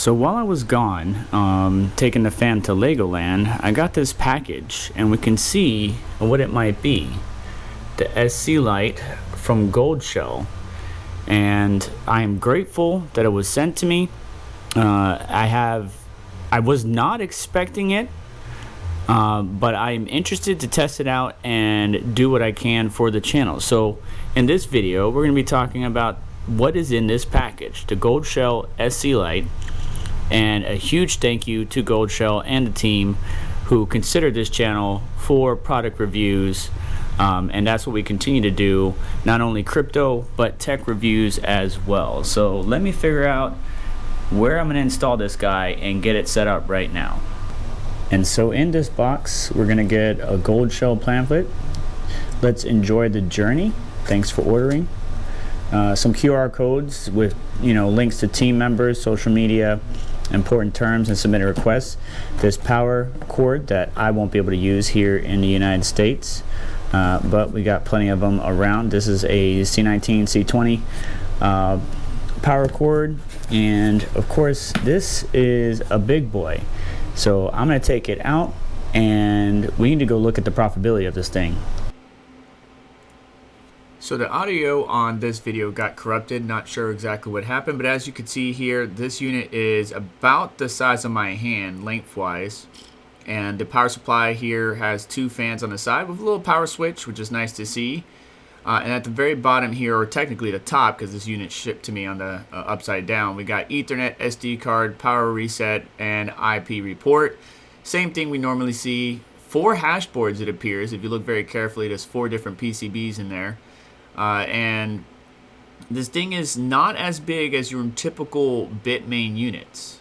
So while I was gone, taking the fam to Legoland, I got this package, and we can see what it might be. The SC Lite from Goldshell, and I am grateful that it was sent to me. I was not expecting it, but I'm interested to test it out and do what I can for the channel. So in this video, we're going to be talking about what is in this package, the Goldshell SC Lite, and a huge thank you to Goldshell and the team who considered this channel for product reviews, and that's what we continue to do, not only crypto but tech reviews as well. So let me figure out where I'm going to install this guy and get it set up right now. And so in this box we're going to get a Goldshell pamphlet. Let's enjoy the journey. Thanks for ordering. Some QR codes with links to team members, social media, important terms, and submitted requests. This power cord that I won't be able to use here in the United States, but we got plenty of them around. This is a C19 C20 power cord, and of course this is a big boy. So I'm going to take it out and we need to go look at the profitability of this thing. So the audio on this video got corrupted, not sure exactly what happened, but as you can see here, this unit is about the size of my hand lengthwise, and the power supply here has two fans on the side with a little power switch, which is nice to see. And at the very bottom here, or technically the top, because this unit shipped to me on the upside down, we got Ethernet, SD card, power reset, and IP report. Same thing we normally see. 4 hash boards, it appears. If you look very carefully, there's 4 different PCBs in there. And this thing is not as big as your typical Bitmain units.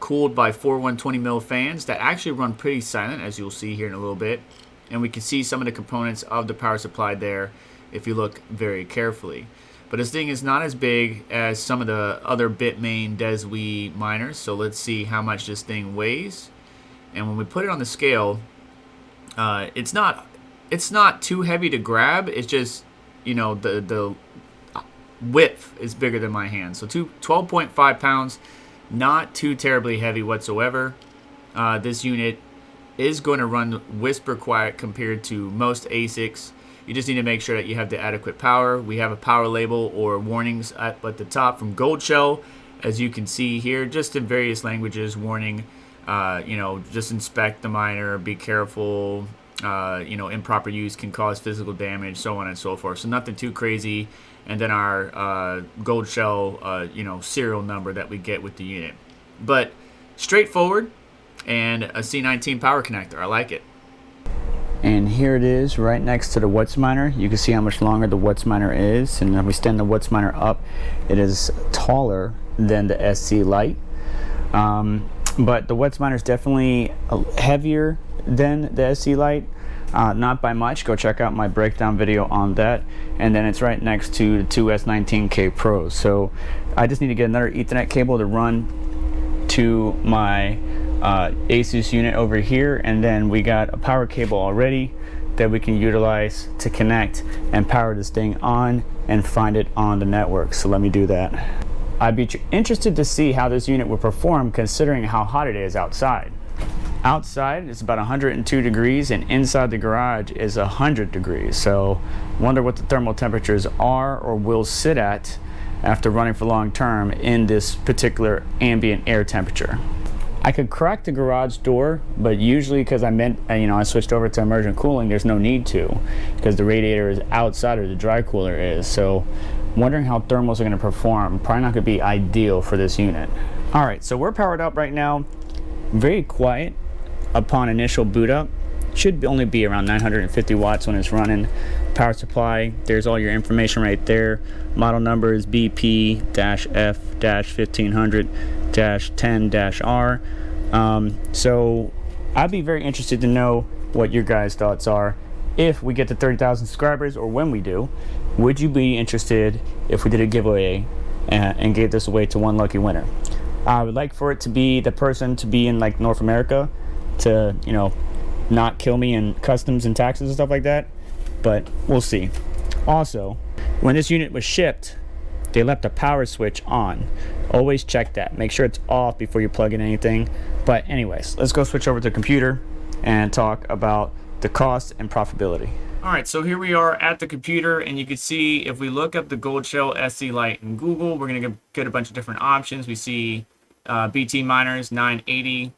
Cooled by 4 120mm fans that actually run pretty silent, as you'll see here in a little bit. And we can see some of the components of the power supply there if you look very carefully. But this thing is not as big as some of the other Bitmain DesWe miners. So let's see how much this thing weighs. And when we put it on the scale, it's not too heavy to grab. It's just the width is bigger than my hand. So 12.5 pounds, not too terribly heavy whatsoever. This unit is going to run whisper quiet compared to most ASICs. You just need to make sure that you have the adequate power. We have a power label or warnings at the top from Goldshell, as you can see here, just in various languages, warning, just inspect the miner, be careful, improper use can cause physical damage, so on and so forth. So nothing too crazy. And then our Goldshell, serial number that we get with the unit. But straightforward, and a C19 power connector. I like it. And here it is right next to the WhatsMiner. You can see how much longer the WhatsMiner is, and if we stand the WhatsMiner up, it is taller than the SC Lite. But the WhatsMiner is definitely heavier than the SC Lite, not by much. Go check out my breakdown video on that. And then it's right next to the 2 S19K Pros. So I just need to get another Ethernet cable to run to my Asus unit over here, and then we got a power cable already that we can utilize to connect and power this thing on and find it on the network. So let me do that. I'd be interested to see how this unit will perform considering how hot it is outside. Outside it's about 102 degrees and inside the garage is 100 degrees. So wonder what the thermal temperatures are or will sit at after running for long term in this particular ambient air temperature. I could crack the garage door, but usually because I switched over to immersion cooling, there's no need to, because the radiator is outside or the dry cooler is. So wondering how thermals are going to perform. Probably not going to be ideal for this unit. All right, so we're powered up right now. Very quiet upon initial boot up. Should only be around 950 watts when it's running. Power supply, there's all your information right there. Model number is BP-F-1500-10-R. So I'd be very interested to know what your guys' thoughts are. If we get to 30,000 subscribers, or when we do, would you be interested if we did a giveaway and gave this away to one lucky winner? I would like for it to be the person to be in like North America to, not kill me in customs and taxes and stuff like that, but we'll see. Also, when this unit was shipped, they left the power switch on. Always check that. Make sure it's off before you plug in anything. But anyways, let's go switch over to the computer and talk about the cost and profitability. All right, so here we are at the computer, and you can see if we look up the Goldshell SC Lite in Google, we're going to get a bunch of different options. We see BT miners 980.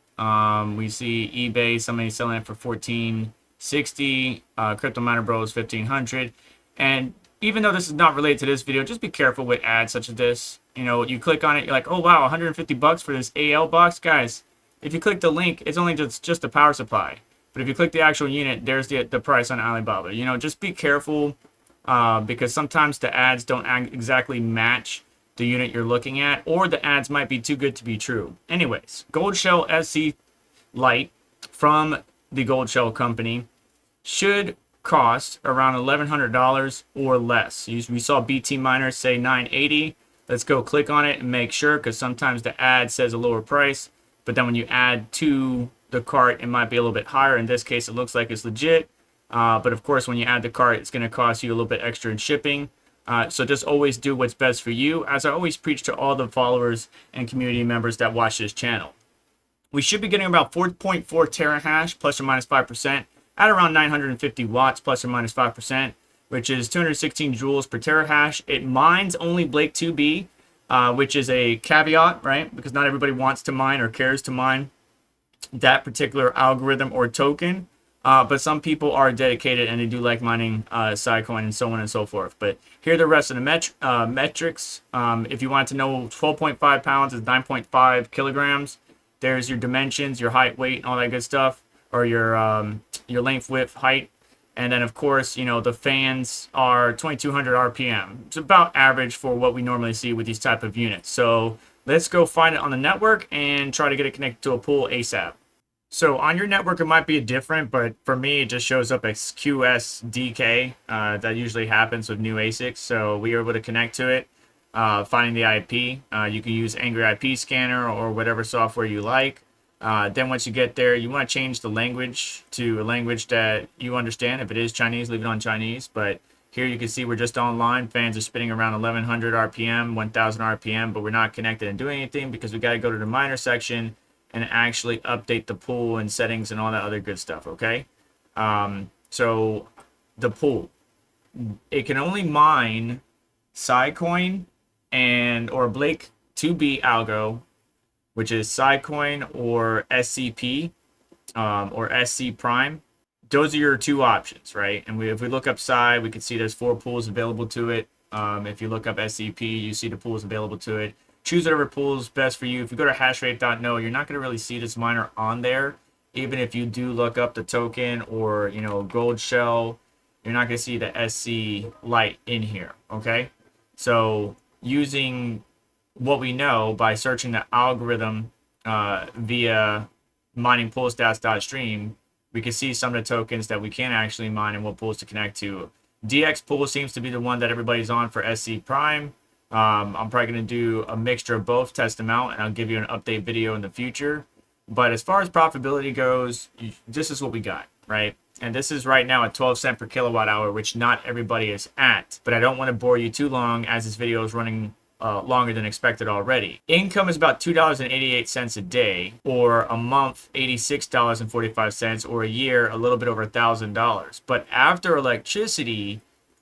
We see eBay, somebody selling it for 1460. Crypto Miner Bros 1500. And even though this is not related to this video, just be careful with ads such as this. You know, you click on it, you're like, oh wow, 150 bucks for this AL box, guys. If you click the link, it's only just a power supply. But if you click the actual unit, there's the price on Alibaba. You know, just be careful because sometimes the ads don't exactly match the unit you're looking at, or the ads might be too good to be true. Anyways, Goldshell SC Lite from the Goldshell company should cost around $1,100 or less. We saw BT miners say $980. Let's go click on it and make sure, because sometimes the ad says a lower price, but then when you add to the cart, it might be a little bit higher. In this case, it looks like it's legit. But of course, when you add the cart, it's going to cost you a little bit extra in shipping. So just always do what's best for you, as I always preach to all the followers and community members that watch this channel. We should be getting about 4.4 terahash plus or minus 5% at around 950 watts plus or minus 5%, which is 216 joules per terahash. It mines only Blake 2B, which is a caveat, right? Because not everybody wants to mine or cares to mine that particular algorithm or token, but some people are dedicated and they do like mining Sidecoin and so on and so forth. But here are the rest of the metrics. If you want to know, 12.5 pounds is 9.5 kilograms. There's your dimensions, your height, weight, and all that good stuff, or your length, width, height. And then of course, you know, the fans are 2200 RPM. It's about average for what we normally see with these type of units. So let's go find it on the network and try to get it connected to a pool ASAP. So on your network, it might be different, but for me, it just shows up as QSDK. That usually happens with new ASICs. So we are able to connect to it, finding the IP. You can use Angry IP Scanner or whatever software you like. Then once you get there, you want to change the language to a language that you understand. If it is Chinese, leave it on Chinese. But here you can see we're just online. Fans are spinning around 1100 RPM, 1000 RPM, but we're not connected and doing anything because we got to go to the miner section and actually update the pool and settings and all that other good stuff, okay? So the pool, it can only mine Sidecoin or Blake 2B algo, which is Sidecoin or SCP or SC Prime. Those are your two options, right? And if we look up Psy, we can see there's 4 pools available to it. If you look up SCP, you see the pools available to it. Choose whatever pool is best for you. If you go to hashrate.no, you're not going to really see this miner on there. Even if you do look up the token or, you know, Goldshell, you're not going to see the SC Lite in here, okay? So using what we know by searching the algorithm via mining pool.stats.stream, we can see some of the tokens that we can actually mine and what pools to connect to. DX pool seems to be the one that everybody's on for SC Prime. I'm probably going to do a mixture of both, test them out, and I'll give you an update video in the future. But as far as profitability goes, this is what we got, right? And this is right now at 12 cents per kilowatt hour, which not everybody is at. But I don't want to bore you too long as this video is running longer than expected already. Income is about $2.88 a day, or a month $86.45, or a year a little bit over $1,000. But after electricity,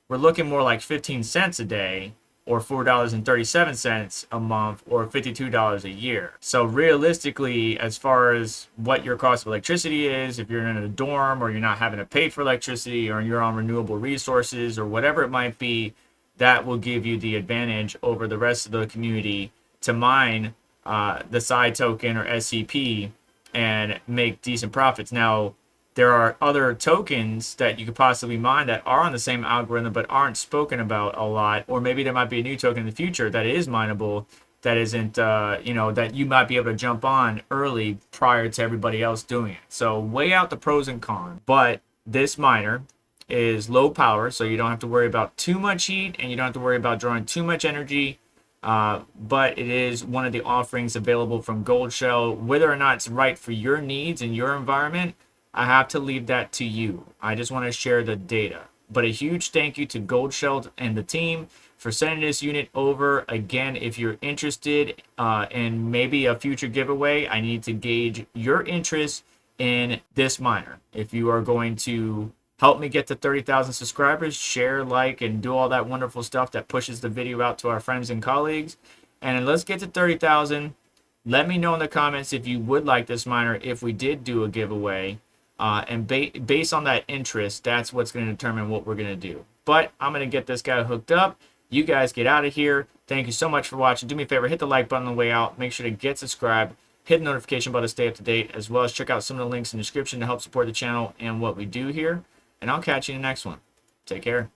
we're looking more like 15 cents a day, or $4.37 a month, or $52 a year. So realistically, as far as what your cost of electricity is, if you're in a dorm or you're not having to pay for electricity, or you're on renewable resources or whatever it might be, that will give you the advantage over the rest of the community to mine the side token or SCP and make decent profits. Now, there are other tokens that you could possibly mine that are on the same algorithm but aren't spoken about a lot, or maybe there might be a new token in the future that is mineable that isn't, you know, that you might be able to jump on early prior to everybody else doing it. So weigh out the pros and cons. But this miner is low power, so you don't have to worry about too much heat and you don't have to worry about drawing too much energy. But it is one of the offerings available from Goldshell. Whether or not it's right for your needs and your environment, I have to leave that to you. I just want to share the data. But a huge thank you to Goldshell and the team for sending this unit over. Again, if you're interested in maybe a future giveaway, I need to gauge your interest in this miner. If you are going to help me get to 30,000 subscribers, share, like, and do all that wonderful stuff that pushes the video out to our friends and colleagues. And let's get to 30,000. Let me know in the comments if you would like this miner if we did do a giveaway. And based on that interest, that's what's going to determine what we're going to do. But I'm going to get this guy hooked up. You guys get out of here. Thank you so much for watching. Do me a favor, hit the like button on the way out. Make sure to get subscribed. Hit the notification button to stay up to date, as well as check out some of the links in the description to help support the channel and what we do here. And I'll catch you in the next one. Take care.